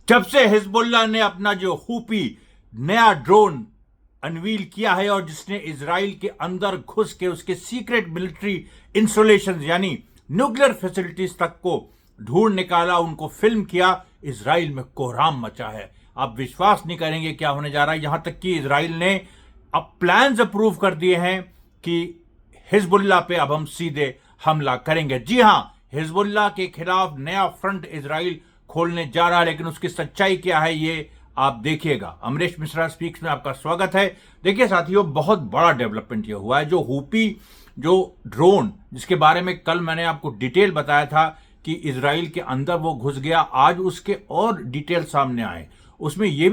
जब से हिजबुल्लाह ने अपना जो हूपी नया ड्रोन अनवील किया है और जिसने इजराइल के अंदर घुस के उसके सीक्रेट मिलिट्री इंस्टॉलेशन यानी न्यूक्लियर फैसिलिटीज तक को ढूंढ निकाला, उनको फिल्म किया, इजराइल में कोहराम मचा है। आप विश्वास नहीं करेंगे क्या होने जा रहा है। यहां तक कि इजराइल ने अब प्लान्स अप्रूव कर दिए हैं कि हिजबुल्लाह पे अब हम सीधे हमला करेंगे। जी हां, हिजबुल्लाह के खिलाफ नया फ्रंट इजराइल खोलने जा रहा है, लेकिन उसकी सच्चाई क्या है ये आप देखिएगा। अमरीश मिश्रा स्पीक्स में आपका स्वागत है। देखिए साथियों, बहुत बड़ा डेवलपमेंट ये हुआ है। जो हूपी जो ड्रोन जिसके बारे में कल मैंने आपको डिटेल बताया था कि इजराइल के अंदर वो घुस गया, आज उसके और डिटेल सामने आए। उसमें ये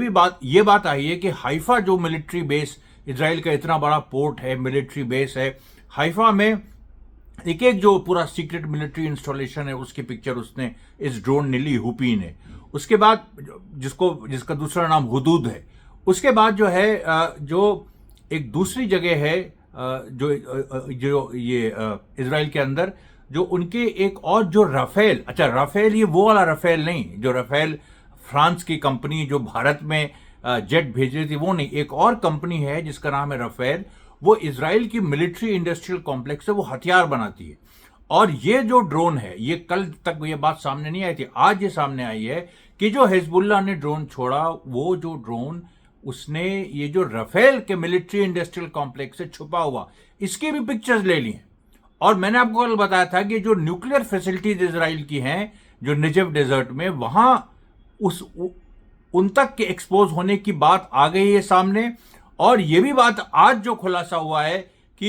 बात आई है कि हाइफा जो मिलिट्री बेस, इजराइल का इतना बड़ा पोर्ट है, मिलिट्री बेस है, हाइफा में एक एक जो पूरा सीक्रेट मिलिट्री इंस्टॉलेशन है उसकी पिक्चर उसने इस ड्रोन ने ली, हूपी ने। उसके बाद जिसका दूसरा नाम हुदूद है। उसके बाद जो है जो एक दूसरी जगह है जो ये इजराइल के अंदर जो उनके एक और जो राफेल, अच्छा राफेल ये वो वाला राफेल नहीं, जो राफेल फ्रांस की कंपनी जो भारत में जेट भेज रही थी वो नहीं, एक और कंपनी है जिसका नाम है राफेल। वो इजराइल की मिलिट्री इंडस्ट्रियल कॉम्प्लेक्स है, वो हथियार बनाती है। और ये जो ड्रोन है, ये कल तक ये बात सामने नहीं आई थी, आज ये सामने आई है कि जो हिजबुल्लाह ने ड्रोन छोड़ा, वो जो ड्रोन उसने ये जो राफेल के मिलिट्री इंडस्ट्रियल कॉम्प्लेक्स से छुपा हुआ, इसकी भी पिक्चर्स ले ली हैं। और मैंने आपको कल बताया था कि जो न्यूक्लियर फैसिलिटीज इजराइल की हैं, जो निजेव डेजर्ट में, वहां उन तक के एक्सपोज होने की बात आ गई है सामने। और ये भी बात आज जो खुलासा हुआ है कि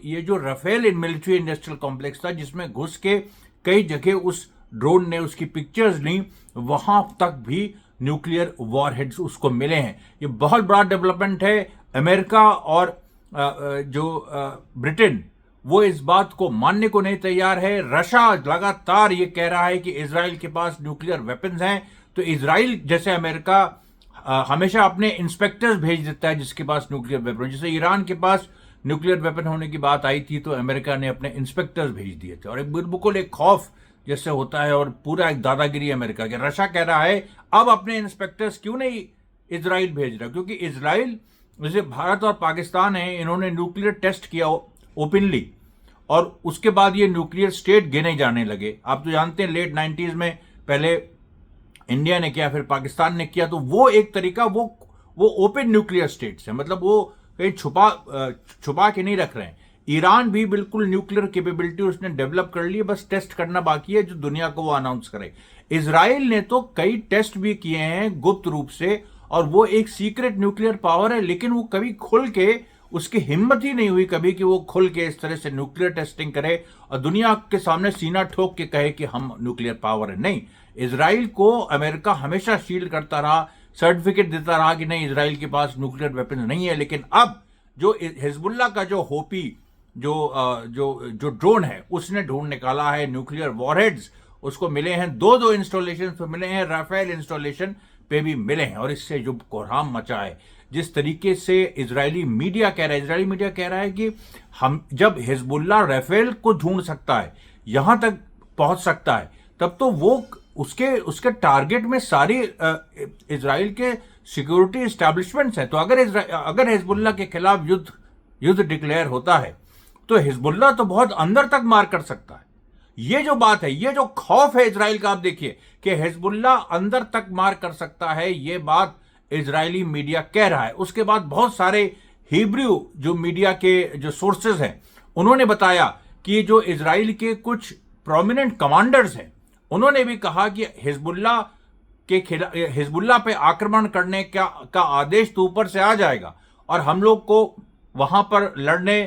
ये जो राफेल मिलिट्री इंडस्ट्रियल कॉम्प्लेक्स था जिसमें घुस के कई जगह उस ड्रोन ने उसकी पिक्चर्स ली, वहां तक भी न्यूक्लियर वॉरहेड्स उसको मिले हैं। ये बहुत बड़ा डेवलपमेंट है। अमेरिका और ब्रिटेन वो इस बात को मानने को नहीं तैयार है। रशिया लगातार ये कह रहा है कि इजराइल के पास न्यूक्लियर वेपन्स हैं। तो इजराइल जैसे अमेरिका हमेशा अपने इंस्पेक्टर्स भेज देता है जिसके पास न्यूक्लियर वेपन, जैसे ईरान के पास न्यूक्लियर वेपन होने की बात आई थी तो अमेरिका ने अपने इंस्पेक्टर्स भेज दिए थे। और एक बिल्कुल एक खौफ जैसे होता है और पूरा एक दादागिरी अमेरिका के। रशिया कह रहा है अब अपने इंस्पेक्टर्स क्यों नहीं इजराइल भेज रहा, क्योंकि इजराइल जैसे भारत और पाकिस्तान है, इन्होंने न्यूक्लियर टेस्ट किया ओपनली और उसके बाद ये न्यूक्लियर स्टेट गिने जाने लगे। आप तो जानते हैं लेट 90s में पहले इंडिया ने किया, फिर पाकिस्तान ने किया, तो वो एक तरीका वो ओपन न्यूक्लियर स्टेट्स है, मतलब वो कहीं छुपा के नहीं रख रहे हैं। ईरान भी बिल्कुल न्यूक्लियर कैपेबिलिटी उसने डेवलप कर ली है, बस टेस्ट करना बाकी है जो दुनिया को वो अनाउंस करे। इजराइल ने तो कई टेस्ट भी किए हैं गुप्त रूप से, और वो एक सीक्रेट न्यूक्लियर पावर है, लेकिन वो कभी खुल के उसकी हिम्मत ही नहीं हुई कभी कि वो खुल के इस तरह से न्यूक्लियर टेस्टिंग करे और दुनिया के सामने सीना ठोक के कहे कि हम न्यूक्लियर पावर है। नहीं, इजराइल को अमेरिका हमेशा शील्ड करता रहा, सर्टिफिकेट देता रहा कि नहीं इजराइल के पास न्यूक्लियर वेपन नहीं है। लेकिन अब जो हिजबुल्लाह का जो होपी जो ड्रोन है उसने ढूंढ निकाला है न्यूक्लियर वॉरहेड्स, उसको मिले हैं दो इंस्टॉलेशन पे मिले हैं, राफेल इंस्टॉलेशन पे भी मिले हैं। और इससे जो कोहराम मचा है, जिस तरीके से इजरायली मीडिया कह रहा है कि हम जब हिजबुल्लाह राफेल को ढूंढ सकता है, यहां तक पहुंच सकता है, तब तो वो उसके टारगेट में सारी इजराइल के सिक्योरिटी एस्टैब्लिशमेंट्स हैं। तो अगर हिजबुल्लाह के खिलाफ युद्ध डिक्लेयर होता है तो हिजबुल्लाह तो बहुत अंदर तक मार कर सकता है। ये जो बात है, ये जो खौफ है इजराइल का, आप देखिए कि हिजबुल्लाह अंदर तक मार कर सकता है, ये बात इजरायली मीडिया कह रहा है। उसके बाद बहुत सारे हिब्रू जो मीडिया के जो सोर्सेज हैं उन्होंने बताया कि जो इजराइल के कुछ प्रोमिनेंट कमांडर्स हैं उन्होंने भी कहा कि हिजबुल्लाह पे आक्रमण करने का आदेश तो ऊपर से आ जाएगा और हम लोग को वहां पर लड़ने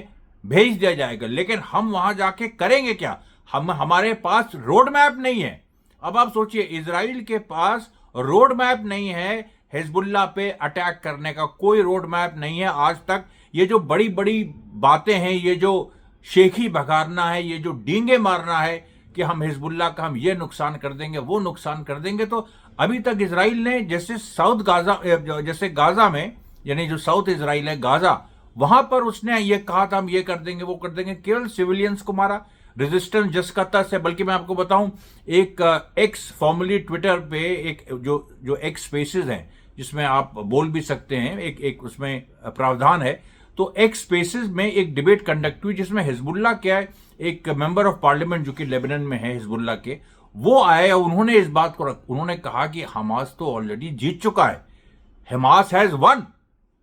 भेज दिया जाएगा, लेकिन हम वहां जाके करेंगे क्या, हमारे पास रोड मैप नहीं है। अब आप सोचिए, इजराइल के पास रोड मैप नहीं है, हिजबुल्लाह पे अटैक करने का कोई रोड मैप नहीं है आज तक। ये जो बड़ी बड़ी बातें हैं, ये जो शेखी भगाना है, ये जो डींगे मारना है कि हम हिजबुल्लाह का हम ये नुकसान कर देंगे वो नुकसान कर देंगे, तो अभी तक इजराइल ने जैसे गाजा में, यानी जो साउथ इजराइल है गाजा, वहां पर उसने ये कहा था हम ये कर देंगे वो कर देंगे, केवल सिविलियंस को मारा। रेजिस्टेंस जसकता से, बल्कि मैं आपको बताऊं, एक एक्स फॉर्मली ट्विटर पे एक जो एक्स स्पेसेस हैं जिसमें आप बोल भी सकते हैं, एक उसमें प्रावधान है। तो एक्स स्पेसेस में एक डिबेट कंडक्ट हुई जिसमें हिजबुल्लाह क्या है, एक मेंबर ऑफ पार्लियामेंट जो कि लेबनान में है हिजबुल्लाह के, वो आए और उन्होंने इस बात को उन्होंने कहा कि हमास तो ऑलरेडी जीत चुका है, हमास हैज वन,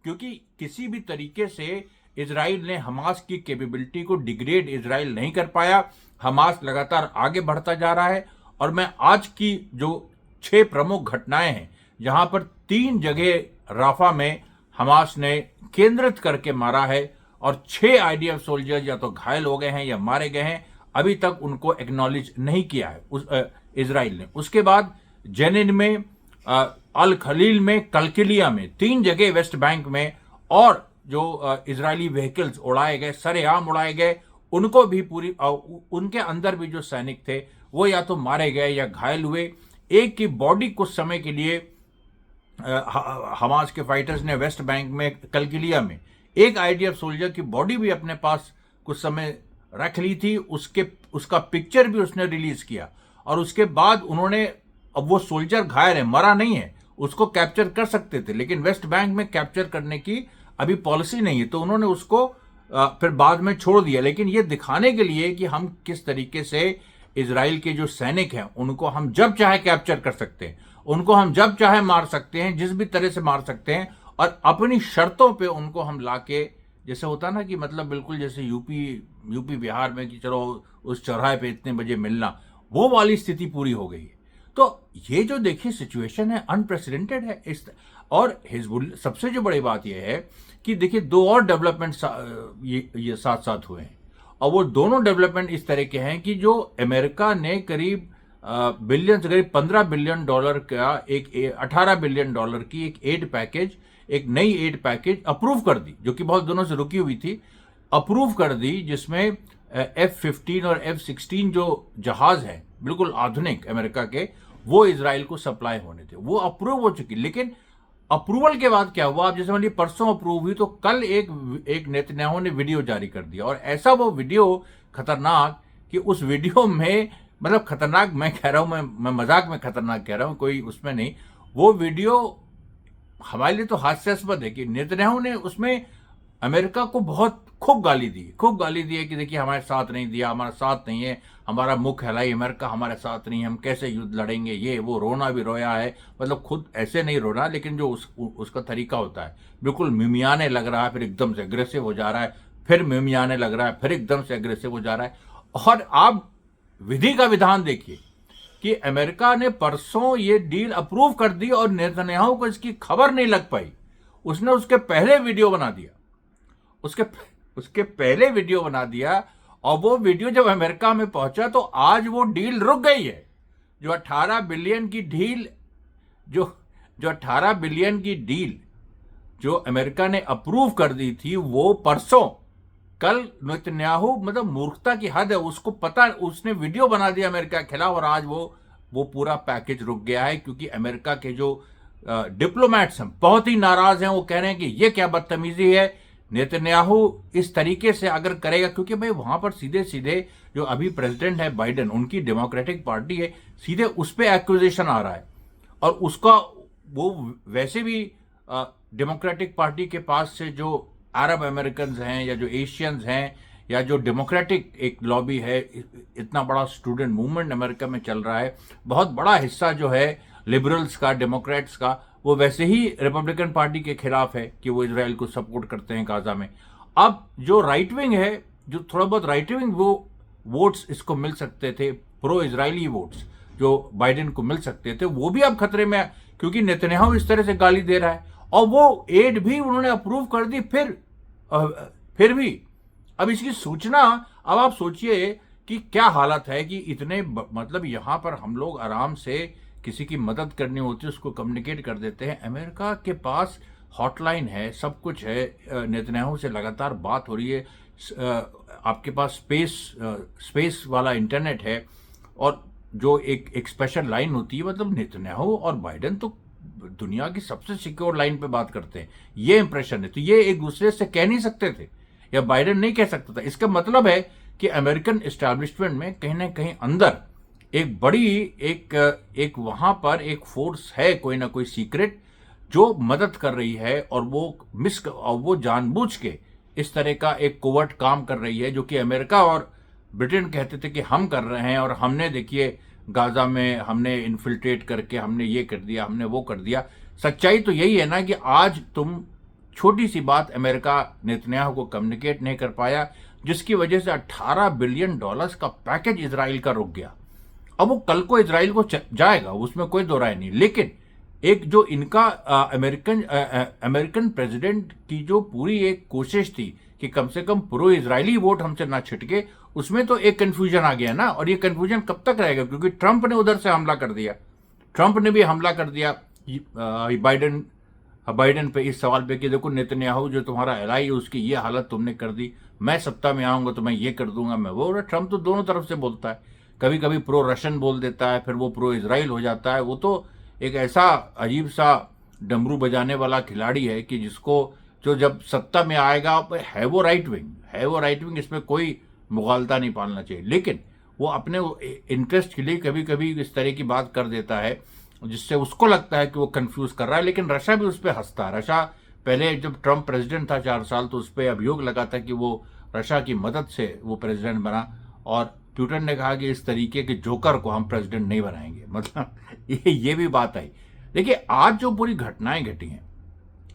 क्योंकि किसी भी तरीके से इजराइल ने हमास की कैपेबिलिटी को डिग्रेड इजराइल नहीं कर पाया। हमास लगातार आगे बढ़ता जा रहा है। और मैं आज की जो 6 प्रमुख घटनाएं हैं जहां पर 3 जगह राफा में हमास ने केंद्रित करके मारा है और 6 IDF सोल्जर्स या तो घायल हो गए हैं या मारे गए हैं, अभी तक उनको एक्नॉलेज नहीं किया है इजराइल ने। उसके बाद जेनिन में, अल खलील में, कलकिलिया में, 3 जगह वेस्ट बैंक में, और जो इजरायली व्हीकल्स उड़ाए गए, सरेआम उड़ाए गए, उनको भी पूरी उनके अंदर भी जो सैनिक थे वो या तो मारे गए या घायल हुए। एक की बॉडी कुछ समय के लिए हमास के फाइटर्स ने वेस्ट बैंक में, कलकिलिया में, एक IDF सोल्जर की बॉडी भी अपने पास कुछ समय रख ली थी, उसका पिक्चर भी उसने रिलीज किया। और उसके बाद उन्होंने, अब वो सोल्जर घायल है, मरा नहीं है, उसको कैप्चर कर सकते थे, लेकिन वेस्ट बैंक में कैप्चर करने की अभी पॉलिसी नहीं है, तो उन्होंने उसको फिर बाद में छोड़ दिया। लेकिन ये दिखाने के लिए कि हम किस तरीके से इजराइल के जो सैनिक हैं उनको हम जब चाहे कैप्चर कर सकते हैं, उनको हम जब चाहे मार सकते हैं, जिस भी तरह से मार सकते हैं, और अपनी शर्तों पे उनको हम लाके, जैसे होता ना कि मतलब बिल्कुल जैसे यूपी बिहार में कि चलो उस चौराहे पे इतने बजे मिलना, वो वाली स्थिति पूरी हो गई है। तो ये जो देखिए सिचुएशन है अनप्रेसिडेंटेड है। और हिजबुल, सबसे जो बड़ी बात यह है कि देखिए 2 और डेवलपमेंट ये साथ साथ हुए हैं, और वो दोनों डेवलपमेंट इस तरह के हैं कि जो अमेरिका ने करीब करीब $15 बिलियन का एक 18 बिलियन डॉलर की एक एड पैकेज, एक नई एड पैकेज अप्रूव कर दी, जो कि बहुत दिनों से रुकी हुई थी, अप्रूव कर दी, जिसमें F-15 और F-16 जो जहाज हैं बिल्कुल आधुनिक अमेरिका के, वो इजराइल को सप्लाई होने थे, वो अप्रूव हो चुकी। लेकिन अप्रूवल के बाद क्या हुआ, आप जैसे मान लीजिए परसों अप्रूव हुई, तो कल एक नेतन्याहू ने वीडियो जारी कर दिया, और ऐसा वो वीडियो खतरनाक कि उस वीडियो में, मतलब खतरनाक मैं कह रहा हूं, मैं मजाक में खतरनाक कह रहा हूं, कोई उसमें नहीं, वो वीडियो हमारे लिए तो हास्यास्पद है कि नेतन्याहू ने उसमें अमेरिका को बहुत खूब गाली दी है कि देखिए हमारे साथ नहीं दिया, हमारा साथ नहीं है, हमारा मुख हिलाई, अमेरिका हमारे साथ नहीं है, हम कैसे युद्ध लड़ेंगे, ये वो, रोना भी रोया है, मतलब खुद ऐसे नहीं रोना, लेकिन जो उसका तरीका होता है, बिल्कुल मिमियाने लग रहा है, फिर एकदम से एग्रेसिव हो जा रहा है, फिर मिमियाने लग रहा है, फिर एकदम से एग्रेसिव हो जा रहा है। और आप विधि का विधान देखिए कि अमेरिका ने परसों ये डील अप्रूव कर दी और नेतन्याहू को इसकी खबर नहीं लग पाई, उसने उसके पहले वीडियो बना दिया, उसके पहले वीडियो बना दिया, और वो वीडियो जब अमेरिका में पहुंचा तो आज वो डील रुक गई है। जो 18 बिलियन की डील जो 18 बिलियन की डील जो अमेरिका ने अप्रूव कर दी थी, वो परसों, कल नेतन्याहू, मतलब मूर्खता की हद है, उसको पता, उसने वीडियो बना दिया अमेरिका के खिलाफ, और आज वो पूरा पैकेज रुक गया है, क्योंकि अमेरिका के जो डिप्लोमैट्स हैं बहुत ही नाराज हैं। वो कह रहे हैं कि ये क्या बदतमीजी है, नेतन्याहू इस तरीके से अगर करेगा, क्योंकि भाई वहां पर सीधे सीधे जो अभी प्रेसिडेंट है बाइडेन, उनकी डेमोक्रेटिक पार्टी है, सीधे उस पर एक्विजिशन आ रहा है, और उसका वो वैसे भी डेमोक्रेटिक पार्टी के पास से जो अरब अमेरिकन हैं या जो एशियंस हैं या जो डेमोक्रेटिक एक लॉबी है, इतना बड़ा स्टूडेंट मूवमेंट अमेरिका में चल रहा है, बहुत बड़ा हिस्सा जो है लिबरल्स का, डेमोक्रेट्स का, वो वैसे ही रिपब्लिकन पार्टी के खिलाफ है कि वो इजराइल को सपोर्ट करते हैं गाजा में। अब जो राइट विंग है, जो थोड़ा बहुत राइट विंग वो वोट्स इसको मिल सकते थे, pro Israeli votes Joe Biden को मिल सकते थे, वो भी अब खतरे में है, क्योंकि नेतन्याहू इस तरह से गाली दे रहा है, और वो एड भी उन्होंने अप्रूव कर दी, फिर भी अब इसकी सूचना, अब आप सोचिए कि क्या हालत है कि इतने, मतलब यहां पर हम लोग आराम से किसी की मदद करनी होती है उसको कम्युनिकेट कर देते हैं, अमेरिका के पास हॉटलाइन है, सब कुछ है, नेतन्याहू से लगातार बात हो रही है, आपके पास स्पेस वाला इंटरनेट है, और जो एक स्पेशल लाइन होती है, मतलब नेतन्याहू और बाइडेन तो दुनिया की सबसे सिक्योर लाइन पे बात करते हैं, ये इंप्रेशन है। तो ये एक दूसरे से कह नहीं सकते थे, या बाइडेन नहीं कह सकता था। इसका मतलब है कि अमेरिकन एस्टैब्लिशमेंट में कहीं ना कहीं अंदर एक बड़ी एक वहां पर एक फोर्स है, कोई ना कोई सीक्रेट, जो मदद कर रही है, और वो जानबूझ के इस तरह का एक कोवर्ट काम कर रही है, जो कि अमेरिका और ब्रिटेन कहते थे कि हम कर रहे हैं, और हमने देखिए गाजा में हमने इन्फिल्ट्रेट करके हमने ये कर दिया, हमने वो कर दिया। सच्चाई तो यही है ना कि आज तुम छोटी सी बात अमेरिका नेतन्याहू को कम्युनिकेट नहीं कर पाया, जिसकी वजह से $18 बिलियन का पैकेज इजराइल का रुक गया। अब वो कल को इजराइल को जाएगा, उसमें कोई दो राय नहीं, लेकिन एक जो इनका अमेरिकन प्रेसिडेंट की जो पूरी एक कोशिश थी कि कम से कम प्रो इजरायली वोट हमसे ना छिटके, उसमें तो एक कंफ्यूजन आ गया ना। और ये कंफ्यूजन कब तक रहेगा, क्योंकि ट्रंप ने उधर से हमला कर दिया, ट्रंप ने भी हमला कर दिया बाइडेन पे इस सवाल पे कि देखो नेतन्याहू जो तुम्हारा एलाई है उसकी ये हालत तुमने कर दी, मैं सत्ता में आऊंगा तो मैं ये कर दूंगा, मैं वो। ट्रंप तो दोनों तरफ से बोलता है, कभी कभी प्रो रशियन बोल देता है, फिर वो प्रो इजराइल हो जाता है। वो तो एक ऐसा अजीब सा डमरू बजाने वाला खिलाड़ी है कि जिसको जो जब सत्ता में आएगा है वो राइट विंग, इसमें कोई मुगालता नहीं पालना चाहिए, लेकिन वो अपने इंटरेस्ट के लिए कभी कभी इस तरह की बात कर देता है जिससे उसको लगता है कि वो कंफ्यूज कर रहा है। लेकिन रशिया भी उस पर हंसता है। रशिया पहले जब ट्रंप प्रेसिडेंट था 4 साल, तो उस पर अभियोग लगा था कि वो रशिया की मदद से वो प्रेसिडेंट बना, और ट्विटर ने कहा कि इस तरीके के जोकर को हम प्रेसिडेंट नहीं बनाएंगे। मतलब ये भी बात आई। देखिए आज जो पूरी घटनाएं घटी हैं,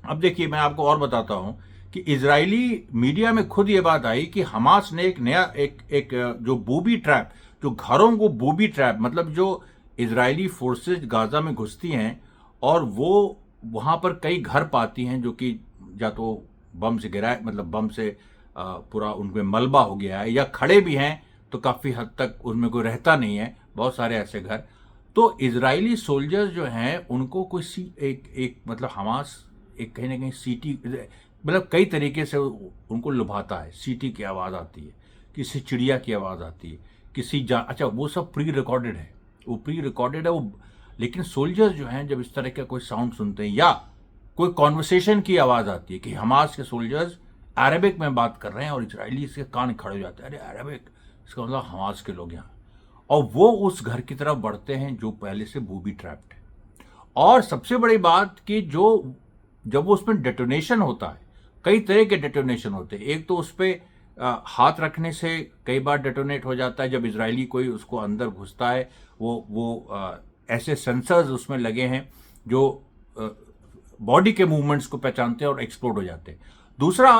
अब देखिए मैं आपको और बताता हूं कि इजरायली मीडिया में खुद ये बात आई कि हमास ने एक नया एक जो बूबी ट्रैप, जो घरों को बूबी ट्रैप, मतलब जो इजरायली फोर्सेज गाजा में घुसती हैं और वो वहां पर कई घर पाती हैं जो कि या तो बम से गिरा है, मतलब बम से पूरा उनमें मलबा हो गया है, या खड़े भी हैं तो काफी हद तक उनमें कोई रहता नहीं है, बहुत सारे ऐसे घर। तो इजरायली सोल्जर्स जो हैं उनको कोई एक मतलब हमास एक कहीं ना कहीं सीटी, मतलब कई तरीके से उनको लुभाता है। सीटी की आवाज़ आती है, किसी चिड़िया की आवाज़ आती है, अच्छा वो सब प्री रिकॉर्डेड है, वो। लेकिन सोल्जर्स जो हैं जब इस तरह का कोई साउंड सुनते हैं या कोई कॉन्वर्सेशन की आवाज़ आती है कि हमास के सोल्जर्स अरबिक में बात कर रहे हैं, और इजरायली इसके कान खड़े हो जाते हैं, अरे अरबिक, इसका मतलब हमास के लोग यहाँ, और वो उस घर की तरफ बढ़ते हैं जो पहले से बूबी ट्रैप्ड है। और सबसे बड़ी बात कि जब वो उसमें डेटोनेशन होता है, कई तरह के डेटोनेशन होते हैं। एक तो उस पर हाथ रखने से कई बार डेटोनेट हो जाता है, जब इजरायली कोई उसको अंदर घुसता है, वो ऐसे सेंसर्स उसमें लगे हैं जो बॉडी के मूवमेंट्स को पहचानते हैं और एक्सप्लोड हो जाते हैं। दूसरा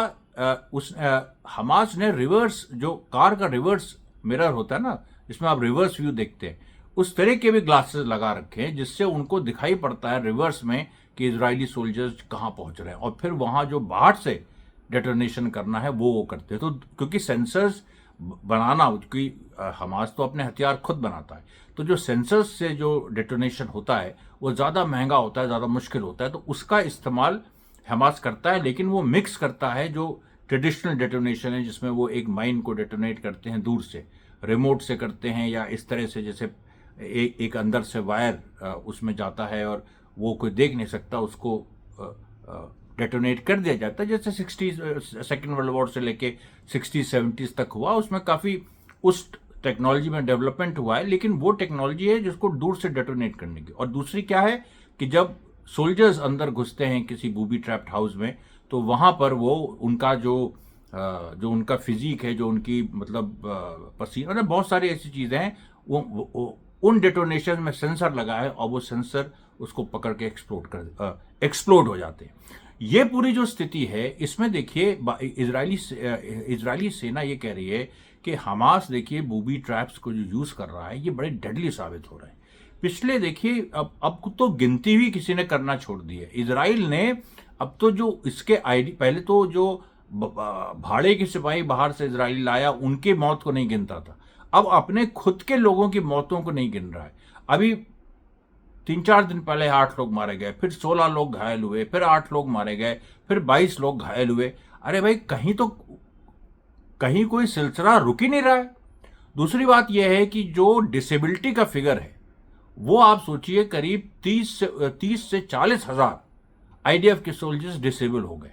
हमास ने रिवर्स, जो कार का रिवर्स मिरर होता है ना, जिसमें आप रिवर्स व्यू देखते हैं, उस तरह के भी ग्लासेस लगा रखे हैं जिससे उनको दिखाई पड़ता है रिवर्स में कि इजरायली सोल्जर्स कहाँ पहुंच रहे हैं, और फिर वहां जो बाहर से डेटोनेशन करना है वो करते हैं। तो क्योंकि सेंसर्स बनाना, क्योंकि हमास तो अपने हथियार खुद बनाता है, तो जो सेंसर्स से जो डेटोनेशन होता है वो ज़्यादा महंगा होता है, ज़्यादा मुश्किल होता है, तो उसका इस्तेमाल हमास करता है। लेकिन वो मिक्स करता है जो ट्रेडिशनल डेटोनेशन है, जिसमें वो एक माइन को डेटोनेट करते हैं दूर से, रिमोट से करते हैं, या इस तरह से जैसे एक अंदर से वायर उसमें जाता है और वो कोई देख नहीं सकता, उसको डेटोनेट कर दिया जाता है, जैसे 60 सेकेंड वर्ल्ड वॉर से लेके 60-70s तक हुआ। उसमें काफ़ी उस टेक्नोलॉजी में डेवलपमेंट हुआ है, लेकिन वो टेक्नोलॉजी है जिसको दूर से डेटोनेट करने की। और दूसरी क्या है कि जब सोल्जर्स अंदर घुसते हैं किसी बूबी ट्रैप्ड हाउस में, तो वहाँ पर वो उनका जो उनका फिजिक है, जो उनकी मतलब पसीना, मतलब बहुत सारी ऐसी चीज़ें हैं, वो उन डेटोनेशन में सेंसर लगा है, और वो सेंसर उसको पकड़ के एक्सप्लोड हो जाते हैं। ये पूरी जो स्थिति है, इसमें देखिए इजरायली सेना ये कह रही है कि हमास देखिए बूबी ट्रैप्स को जो यूज कर रहा है, ये बड़े डेडली साबित हो रहे हैं। पिछले देखिए अब तो गिनती भी किसी ने करना छोड़ दी है। इजराइल ने अब तो जो इसके आईडी, पहले तो जो भाड़े के सिपाही बाहर से इजराइल लाया उनके मौत को नहीं गिनता था, अब अपने खुद के लोगों की मौतों को नहीं गिन रहा है। अभी 3-4 दिन पहले 8 लोग मारे गए, फिर 16 लोग घायल हुए, फिर 8 लोग मारे गए, फिर 22 लोग घायल हुए। अरे भाई, कहीं कोई सिलसिला रुक ही नहीं रहा है। दूसरी बात यह है कि जो डिसेबिलिटी का फिगर है वो आप सोचिए करीब 30 से 40 हजार आईडीएफ के सोल्जर्स डिसेबल हो गए।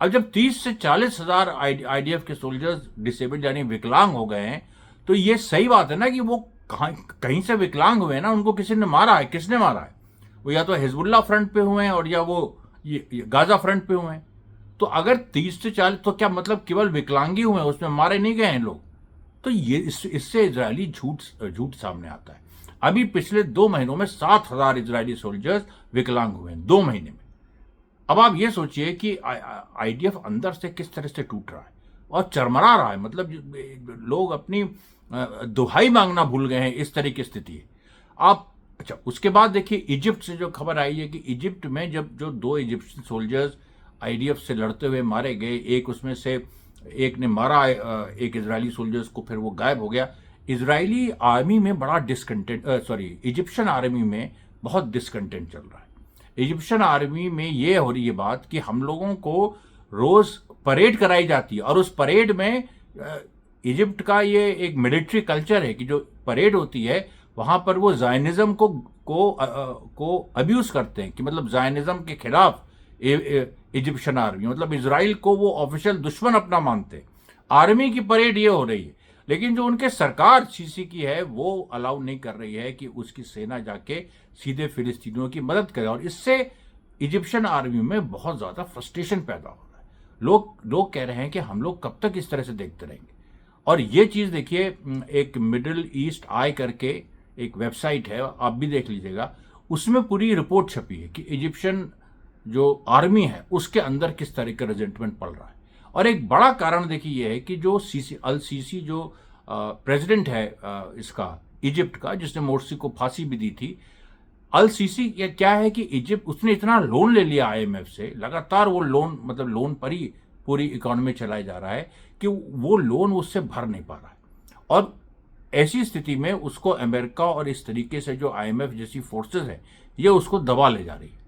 अब जब 30 से 40 हजार आईडीएफ के सोल्जर्स डिसेबल्ड यानी विकलांग हो गए हैं, तो ये सही बात है ना कि वो कहीं से विकलांग हुए हैं ना, उनको किसी ने मारा है। किसने मारा है? वो या तो हिजबुल्लाह फ्रंट पे हुए हैं और या वो ये गाजा फ्रंट पे हुए हैं। तो अगर 30 से 40, तो क्या मतलब केवल विकलांगी हुए हैं, उसमें मारे नहीं गए हैं लोग? तो ये इससे इजरायली झूठ सामने आता है। अभी पिछले 2 महीनों में 7,000 इजरायली सोल्जर्स विकलांग हुए हैं 2 महीने में। अब आप ये सोचिए कि आईडीएफ अंदर से किस तरह से टूट रहा है और चरमरा रहा है। मतलब लोग अपनी दुहाई मांगना भूल गए हैं, इस तरह की स्थिति है। आप अच्छा, उसके बाद देखिए इजिप्ट से जो खबर आई है कि इजिप्ट में जब जो 2 इजिप्शियन सोल्जर्स आईडीएफ से लड़ते हुए मारे गए, एक उसमें से एक ने मारा एक इजरायली सोल्जर्स को, फिर वो गायब हो गया। इजरायली आर्मी में बड़ा इजिप्शियन आर्मी में बहुत डिसकंटेंट चल रहा है। इजिप्शियन आर्मी में ये हो रही है बात कि हम लोगों को रोज परेड कराई जाती है और उस परेड में इजिप्ट का ये एक मिलिट्री कल्चर है कि जो परेड होती है वहां पर वो जायनिज्म को अब्यूज करते हैं, कि मतलब जायनिज्म के खिलाफ इजिप्शियन आर्मी, मतलब इजराइल को वो ऑफिशियल दुश्मन अपना मानते हैं। आर्मी की परेड ये हो रही है, लेकिन जो उनके सरकार सीसी की है वो अलाउ नहीं कर रही है कि उसकी सेना जाके सीधे फिलिस्तीनियों की मदद करे, और इससे इजिप्शियन आर्मी में बहुत ज्यादा फ्रस्ट्रेशन पैदा हो रहा है। लोग कह रहे हैं कि हम लोग कब तक इस तरह से देखते रहेंगे। और ये चीज देखिए, एक मिडिल ईस्ट आई करके एक वेबसाइट है, आप भी देख लीजिएगा, उसमें पूरी रिपोर्ट छपी है कि इजिप्शियन जो आर्मी है उसके अंदर किस तरह का रेजेंटमेंट पड़ रहा है। और एक बड़ा कारण देखिए ये है कि जो अल सीसी जो प्रेसिडेंट है इसका इजिप्ट का, जिसने मोर्सी को फांसी भी दी थी, अल सीसी ये क्या है कि इजिप्ट उसने इतना लोन ले लिया आईएमएफ से, लगातार वो लोन, मतलब लोन पर ही पूरी इकोनॉमी चलाया जा रहा है कि वो लोन उससे भर नहीं पा रहा है। और ऐसी स्थिति में उसको अमेरिका और इस तरीके से जो आईएमएफ जैसी फोर्सेस है ये उसको दबा ले जा रही है।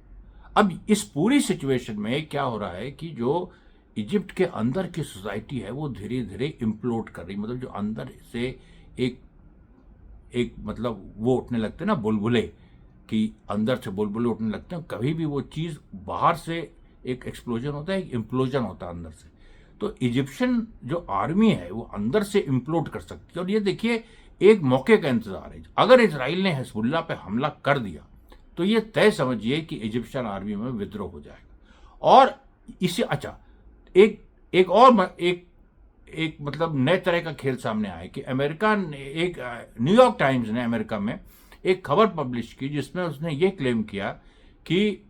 अब इस पूरी सिचुएशन में क्या हो रहा है कि जो इजिप्ट के अंदर की सोसाइटी है वो धीरे धीरे इम्प्लोड कर रही, मतलब जो अंदर से एक एक मतलब वो उठने लगते हैं ना बुलबुले, कि अंदर से बुलबुले उठने लगते हैं। कभी भी वो चीज़ बाहर से एक एक्सप्लोजन होता है, एक इम्प्लोजन होता है अंदर से। तो इजिप्शियन जो आर्मी है वो अंदर से इम्प्लोड कर सकती है। और ये देखिए एक मौके का इंतजार है। अगर इजराइल ने हिजबुल्लाह पे हमला कर दिया तो ये तय समझिए कि इजिप्शियन आर्मी में विद्रोह हो जाएगा। और इसे अच्छा एक मतलब नए तरह का खेल सामने आया कि अमेरिका ने एक न्यूयॉर्क टाइम्स ने अमेरिका में एक खबर पब्लिश की जिसमें उसने ये क्लेम किया कि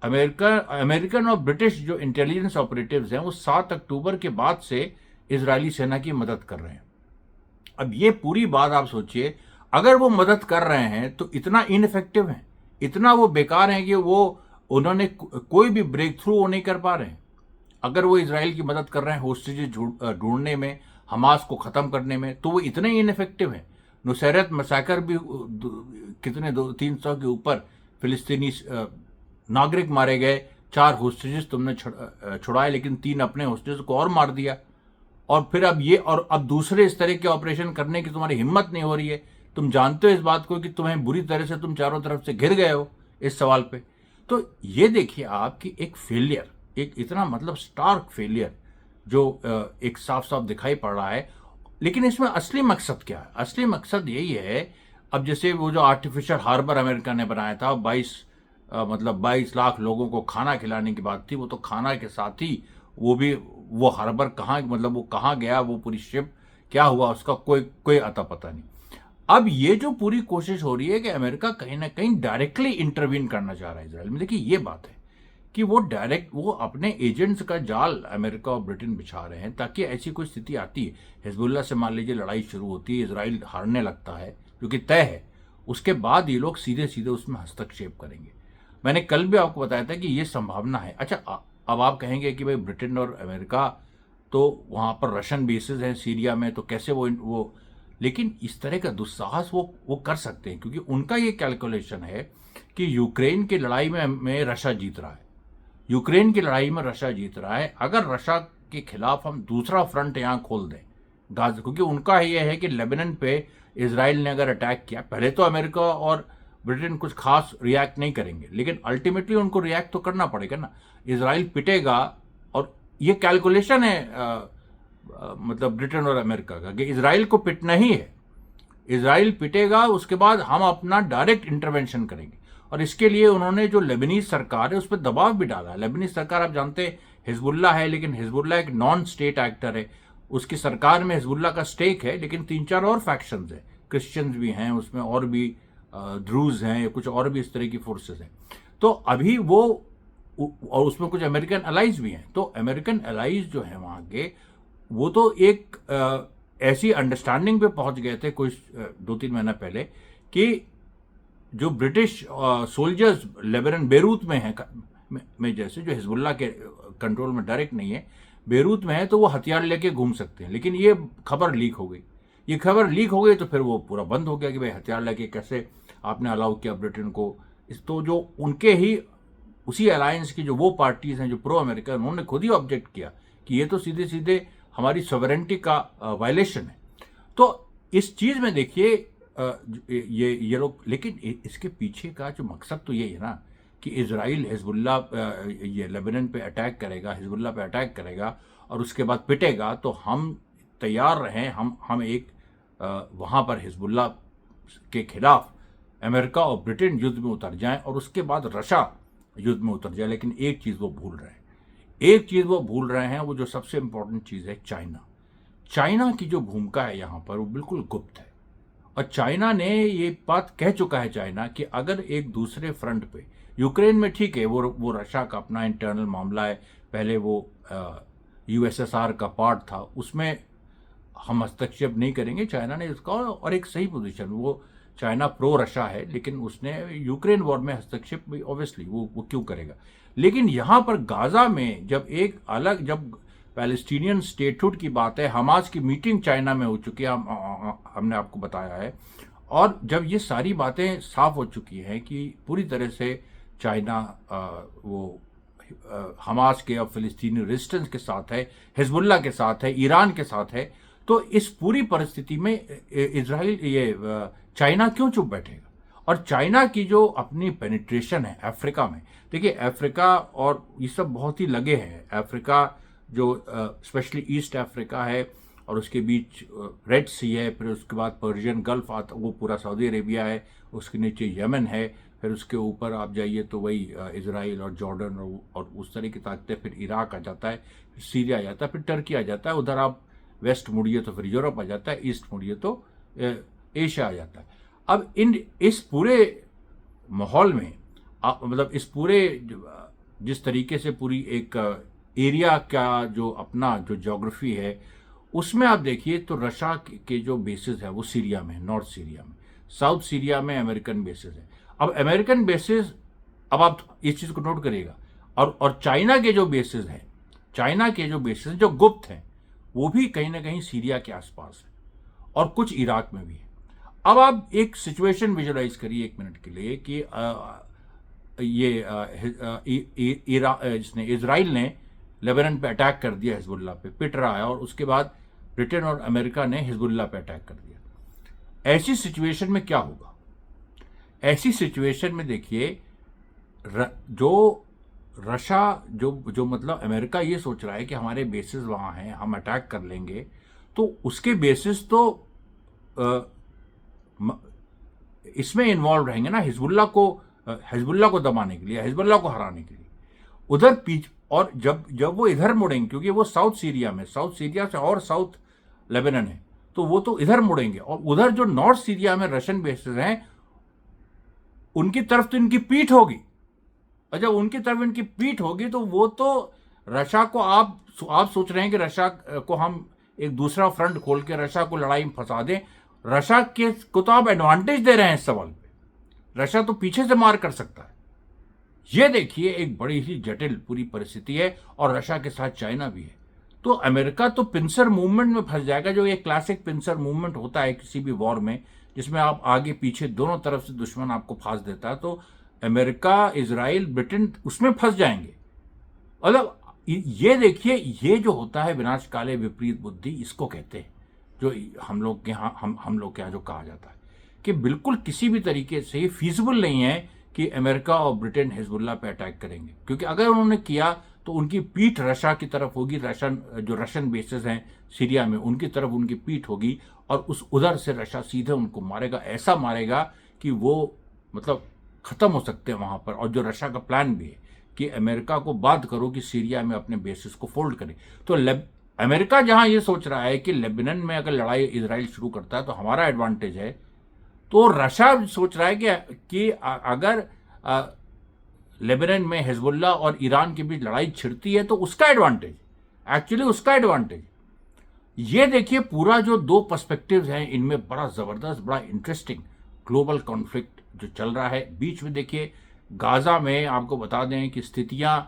अमेरिकन और ब्रिटिश जो इंटेलिजेंस ऑपरेटिव्स हैं वो 7 अक्टूबर के बाद से इजरायली सेना की मदद कर रहे हैं। अब ये पूरी बात आप सोचिए, अगर वो मदद कर रहे हैं तो इतना इनफेक्टिव है, इतना वो बेकार है कि वो उन्होंने कोई भी ब्रेक थ्रू वो नहीं कर पा रहे हैं। अगर वो इजराइल की मदद कर रहे हैं होस्टेजेस ढूंढने में, हमास को खत्म करने में, तो वो इतने ही इनफेक्टिव है। नुसैरत मसाकर भी कितने 200-300 के ऊपर फिलिस्तीनी नागरिक मारे गए, 4 होस्टेजेस तुमने छुड़ाए, लेकिन 3 अपने होस्टेज को और मार दिया। और फिर अब दूसरे इस तरह के ऑपरेशन करने की तुम्हारी हिम्मत नहीं हो रही है। तुम जानते हो इस बात को कि तुम्हें बुरी तरह से तुम चारों तरफ से घिर गए हो इस सवाल पे। तो ये देखिए आपकी एक फेलियर, एक इतना मतलब स्टार्क फेलियर जो एक साफ साफ दिखाई पड़ रहा है। लेकिन इसमें असली मकसद क्या है? असली मकसद यही है, अब जैसे वो जो आर्टिफिशियल हार्बर अमेरिका ने बनाया था, 22 लाख लोगों को खाना खिलाने की बात थी, वो तो खाना के साथ ही वो हार्बर कहाँ, मतलब वो कहाँ गया, वो पूरी शिप क्या हुआ उसका कोई अता पता नहीं। अब ये जो पूरी कोशिश हो रही है कि अमेरिका कहीं ना कहीं डायरेक्टली इंटरवीन करना चाह रहा है इजराइल में। देखिए ये बात है कि वो अपने एजेंट्स का जाल अमेरिका और ब्रिटेन बिछा रहे हैं, ताकि ऐसी कोई स्थिति आती है, हिजबुल्लाह से मान लीजिए लड़ाई शुरू होती है, इजराइल हारने लगता है जो कि तय है, उसके बाद ये लोग सीधे सीधे उसमें हस्तक्षेप करेंगे। मैंने कल भी आपको बताया था कि ये संभावना है। अच्छा, अब आप कहेंगे कि भाई ब्रिटेन और अमेरिका तो वहाँ पर रशियन बेसिस हैं सीरिया में, तो कैसे वो लेकिन इस तरह का दुस्साहस वो कर सकते हैं, क्योंकि उनका ये कैलकुलेशन है कि यूक्रेन की लड़ाई में रशिया जीत रहा है, यूक्रेन की लड़ाई में रशिया जीत रहा है। अगर रशिया के खिलाफ हम दूसरा फ्रंट यहाँ खोल दें गाजा, क्योंकि उनका ये है कि लेबनान पे इजराइल ने अगर अटैक किया, पहले तो अमेरिका और ब्रिटेन कुछ खास रिएक्ट नहीं करेंगे, लेकिन अल्टीमेटली उनको रिएक्ट तो करना पड़ेगा ना। इजराइल पिटेगा और ये कैलकुलेशन है मतलब ब्रिटेन और अमेरिका का कि इजराइल को पिटना ही है। इजराइल पिटेगा, उसके बाद हम अपना डायरेक्ट इंटरवेंशन करेंगे। और इसके लिए उन्होंने जो लेबनीज सरकार है उस पर दबाव भी डाला है। लेबनीज सरकार आप जानते हैं हिजबुल्ला है, लेकिन हिजबुल्ला एक नॉन स्टेट एक्टर है। उसकी सरकार में हिजबुल्ला का स्टेक है, लेकिन 3-4 और फैक्शंस है, क्रिश्चियंस भी हैं उसमें, और भी ड्रूज हैं, कुछ और भी इस तरह की फोर्सेस हैं। तो अभी वो, और उसमें कुछ अमेरिकन अलाइज भी हैं। तो अमेरिकन अलाइज जो है वहाँ के, वो तो एक ऐसी अंडरस्टैंडिंग पे पहुंच गए थे कुछ 2-3 महीना पहले कि जो ब्रिटिश सोल्जर्स लेबनान बेरूत में हैं, में जैसे जो हिजबुल्ला के कंट्रोल में डायरेक्ट नहीं है, बेरूत में है, तो वो हथियार लेके घूम सकते हैं। लेकिन ये खबर लीक हो गई। ये खबर लीक हो गई तो फिर वो पूरा बंद हो गया कि भाई हथियार लेके कैसे आपने अलाउ किया ब्रिटेन को। इस तो जो उनके ही उसी अलायंस की जो वो पार्टीज हैं जो प्रो अमेरिका, उन्होंने खुद ही ऑब्जेक्ट किया कि ये तो सीधे सीधे हमारी सॉवरेनिटी का वायलेशन है। तो इस चीज में देखिए ये लोग, लेकिन इसके पीछे का जो मकसद तो ये है ना कि इजराइल हिजबुल्ला ये लेबनान पे अटैक करेगा, हिजबुल्ला पे अटैक करेगा और उसके बाद पिटेगा, तो हम तैयार रहें, हम एक वहाँ पर हिजबुल्ला के खिलाफ अमेरिका और ब्रिटेन युद्ध में उतर जाएं और उसके बाद रशिया युद्ध में उतर जाए। लेकिन एक चीज़ वो भूल रहे हैं, एक चीज़ वो भूल रहे हैं, वो जो सबसे इंपॉर्टेंट चीज़ है, चाइना। चाइना की जो भूमिका है यहाँ पर वो बिल्कुल गुप्त है। और चाइना ने ये बात कह चुका है, चाइना, कि अगर एक दूसरे फ्रंट पे, यूक्रेन में ठीक है वो रशिया का अपना इंटरनल मामला है, पहले वो यूएसएसआर का पार्ट था, उसमें हम हस्तक्षेप नहीं करेंगे, चाइना ने इसका, और एक सही पोजीशन, वो चाइना प्रो रशिया है, लेकिन उसने यूक्रेन वॉर में हस्तक्षेप ऑब्वियसली वो क्यों करेगा। लेकिन यहाँ पर गाजा में जब एक अलग, जब पैलेस्टीनियन स्टेटहुड की बात है, हमास की मीटिंग चाइना में हो चुकी है, हमने आपको बताया है, और जब ये सारी बातें साफ हो चुकी हैं कि पूरी तरह से चाइना वो हमास के और फिलिस्तीनी रेजिस्टेंस के साथ है, हिजबुल्ला के साथ है, ईरान के साथ है, तो इस पूरी परिस्थिति में इजराइल ये चाइना क्यों चुप बैठेगा। और चाइना की जो अपनी पेनिट्रेशन है अफ्रीका में, देखिए अफ्रीका और ये सब बहुत ही लगे हैं। अफ्रीका जो स्पेशली ईस्ट अफ्रीका है और उसके बीच रेड सी है, फिर उसके बाद पर्शियन गल्फ आता, वो पूरा सऊदी अरेबिया है, उसके नीचे यमन है, फिर उसके ऊपर आप जाइए तो वही इजराइल और जॉर्डन और उस तरह की ताकतें, फिर इराक आ जाता है, फिर सीरिया आ जाता है, फिर टर्की आ जाता है, उधर आप वेस्ट मुड़िए तो फिर यूरोप आ जाता है, ईस्ट मुड़िए तो एशिया आ जाता है। अब इस पूरे माहौल में मतलब इस पूरे जिस तरीके से पूरी एक एरिया का जो अपना जो ज्योग्राफी है, उसमें आप देखिए तो रशिया के जो बेसिस है वो सीरिया में, नॉर्थ सीरिया में, साउथ सीरिया में अमेरिकन बेसिस है। अब अमेरिकन बेसिस, अब आप इस चीज़ को नोट करिएगा, और चाइना के जो बेसिस हैं, चाइना के जो बेसिस जो गुप्त हैं, वो भी कहीं ना कहीं सीरिया के आसपास है और कुछ इराक में भी है। अब आप एक सिचुएशन विजुलाइज करिए 1 मिनट के लिए कि जिसने इजराइल ने लेबनान पे अटैक कर दिया, हिजबुल्ला पे पिट रहा है, और उसके बाद ब्रिटेन और अमेरिका ने हिजबुल्ला पे अटैक कर दिया। ऐसी सिचुएशन में क्या होगा? ऐसी सिचुएशन में देखिए जो रशिया जो मतलब अमेरिका ये सोच रहा है कि हमारे बेसिस वहाँ हैं, हम अटैक कर लेंगे, तो उसके बेसिस तो इसमें इन्वॉल्व रहेंगे ना, हिजबुल्ला को दबाने के लिए, हिजबुल्ला को हराने के लिए उधर और जब वो इधर मुड़ेंगे, क्योंकि वो साउथ सीरिया में, साउथ सीरिया से और साउथ लेबनान है, तो वो तो इधर मुड़ेंगे, और उधर जो नॉर्थ सीरिया में रशियन बेसिस हैं, उनकी तरफ तो इनकी पीठ होगी, और जब उनकी तरफ इनकी पीठ होगी तो वो तो रशिया को, आप सोच रहे हैं कि रशिया को हम एक दूसरा फ्रंट खोल के रशिया को लड़ाई में फंसा दें। रशिया को तो आप एडवांटेज दे रहे हैं इस सवाल पे, रशिया तो पीछे से मार कर सकता है। ये देखिए एक बड़ी ही जटिल पूरी परिस्थिति है, और रशिया के साथ चाइना भी है। तो अमेरिका तो पिंसर मूवमेंट में फंस जाएगा, जो ये क्लासिक पिंसर मूवमेंट होता है किसी भी वॉर में, जिसमें आप आगे पीछे दोनों तरफ से दुश्मन आपको फांस देता है। तो अमेरिका, इजराइल, ब्रिटेन उसमें फंस जाएंगे। मतलब ये देखिए, ये जो होता है विनाश काले विपरीत बुद्धि, इसको कहते हैं, जो हम लोग के यहाँ जो कहा जाता है कि बिल्कुल किसी भी तरीके से ये फीजिबल नहीं है कि अमेरिका और ब्रिटेन हिजबुल्ला पे अटैक करेंगे, क्योंकि अगर उन्होंने किया तो उनकी पीठ रशिया की तरफ होगी, जो रशियन बेसेस हैं सीरिया में उनकी तरफ उनकी पीठ होगी, और उस उधर से रशिया सीधे उनको मारेगा, ऐसा मारेगा कि वो मतलब ख़त्म हो सकते हैं वहाँ पर। और जो रशिया का प्लान भी है कि अमेरिका को बाध्य करो कि सीरिया में अपने बेसिस को फोल्ड करे। तो अमेरिका जहाँ ये सोच रहा है कि लेबनान में अगर लड़ाई इजराइल शुरू करता है तो हमारा एडवांटेज है, तो रशिया सोच रहा है कि अगर लेबनान में हिजबुल्ला और ईरान के बीच लड़ाई छिड़ती है तो उसका एडवांटेज, एक्चुअली उसका एडवांटेज। ये देखिए पूरा जो दो पर्सपेक्टिव्स हैं इनमें बड़ा ज़बरदस्त, बड़ा इंटरेस्टिंग ग्लोबल कॉन्फ्लिक्ट जो चल रहा है। बीच में देखिए गाज़ा में आपको बता दें कि स्थितियां,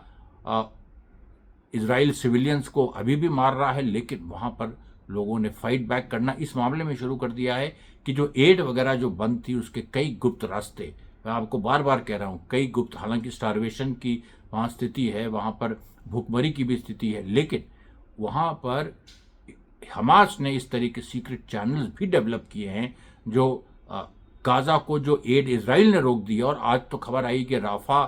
इजराइल सिविलियंस को अभी भी मार रहा है, लेकिन वहाँ पर लोगों ने फाइट बैक करना इस मामले में शुरू कर दिया है कि जो एड वगैरह जो बंद थी उसके कई गुप्त रास्ते, मैं आपको बार बार कह रहा हूँ, कई गुप्त, हालांकि स्टारवेशन की वहाँ स्थिति है, वहाँ पर भूखमरी की भी स्थिति है, लेकिन वहाँ पर हमास ने इस तरह के सीक्रेट चैनल्स भी डेवलप किए हैं जो गाज़ा को जो एड इजराइल ने रोक दी। और आज तो खबर आई कि राफा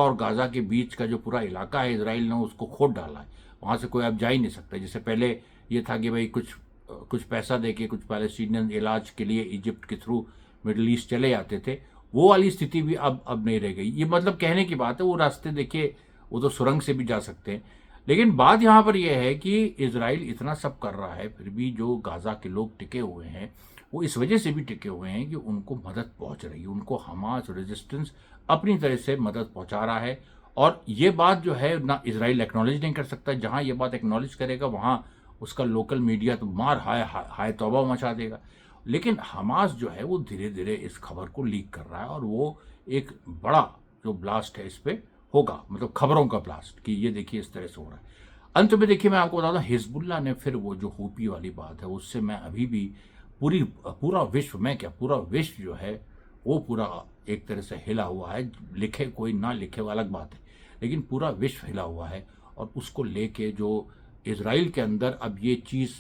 और गाज़ा के बीच का जो पूरा इलाका है इजराइल ने उसको खोद डाला है, वहाँ से कोई अब जा ही नहीं सकता। जैसे पहले ये था कि भाई कुछ पैसा देके कुछ पैलेस्टीनियन इलाज के लिए इजिप्ट के थ्रू मिडल ईस्ट चले जाते थे, वो वाली स्थिति भी अब नहीं रह गई। ये मतलब कहने की बात है, वो रास्ते देखिए वो तो सुरंग से भी जा सकते हैं। लेकिन बात यहाँ पर यह है कि इजराइल इतना सब कर रहा है, फिर भी जो गाज़ा के लोग टिके हुए हैं वो इस वजह से भी टिके हुए हैं कि उनको मदद पहुँच रही है, उनको हमास रेजिस्टेंस अपनी तरह से मदद पहुँचा रहा है। और ये बात जो है ना इजराइल एक्नॉलेज नहीं कर सकता, जहाँ ये बात एक्नॉलेज करेगा वहाँ उसका लोकल मीडिया तो मार हाय तौबा मचा देगा। लेकिन हमास जो है वो धीरे धीरे इस खबर को लीक कर रहा है, और वो एक बड़ा जो ब्लास्ट है इस पर होगा, मतलब खबरों का ब्लास्ट, कि ये देखिए इस तरह से हो रहा है। अंत में देखिए मैं आपको बता दूं, हिजबुल्ला ने फिर वो जो हूपी वाली बात है उससे मैं अभी भी पूरा विश्व, मैं क्या पूरा विश्व जो है वो पूरा एक तरह से हिला हुआ है। लिखे कोई ना लिखे वो अलग बात है, लेकिन पूरा विश्व हिला हुआ है। और उसको लेके जो इजराइल के अंदर अब ये चीज़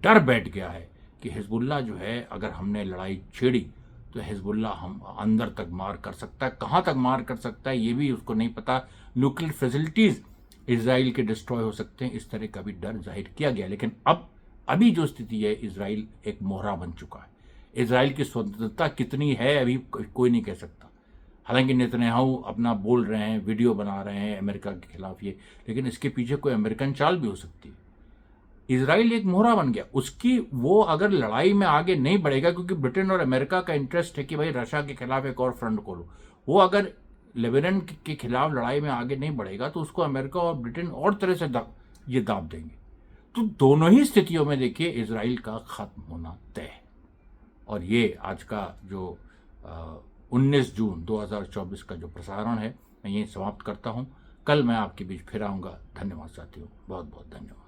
डर बैठ गया है कि हिजबुल्ला जो है अगर हमने लड़ाई छेड़ी तो हिजबुल्ला हम अंदर तक मार कर सकता है, कहाँ तक मार कर सकता है ये भी उसको नहीं पता। न्यूक्लियर फैसिलिटीज़ इजराइल के डिस्ट्रॉय हो सकते हैं, इस तरह का भी डर जाहिर किया गया। लेकिन अभी जो स्थिति है, इजराइल एक मोहरा बन चुका है। इजराइल की स्वतंत्रता कितनी है अभी कोई नहीं कह सकता। हालांकि नेतन्याहू अपना बोल रहे हैं, वीडियो बना रहे हैं अमेरिका के खिलाफ ये, लेकिन इसके पीछे कोई अमेरिकन चाल भी हो सकती है। इजराइल एक मोहरा बन गया, उसकी वो अगर लड़ाई में आगे नहीं बढ़ेगा, क्योंकि ब्रिटेन और अमेरिका का इंटरेस्ट है कि भाई रशिया के खिलाफ एक और फ्रंट खोलो, वो अगर लेबनान के खिलाफ लड़ाई में आगे नहीं बढ़ेगा तो उसको अमेरिका और ब्रिटेन और तरह से ये दाब देंगे। तो दोनों ही स्थितियों में देखिए इजराइल का खत्म होना तय है। और ये आज का जो 19 जून 2024 का जो प्रसारण है मैं यहीं समाप्त करता हूँ। कल मैं आपके बीच फिर आऊँगा। धन्यवाद साथियों, बहुत बहुत धन्यवाद।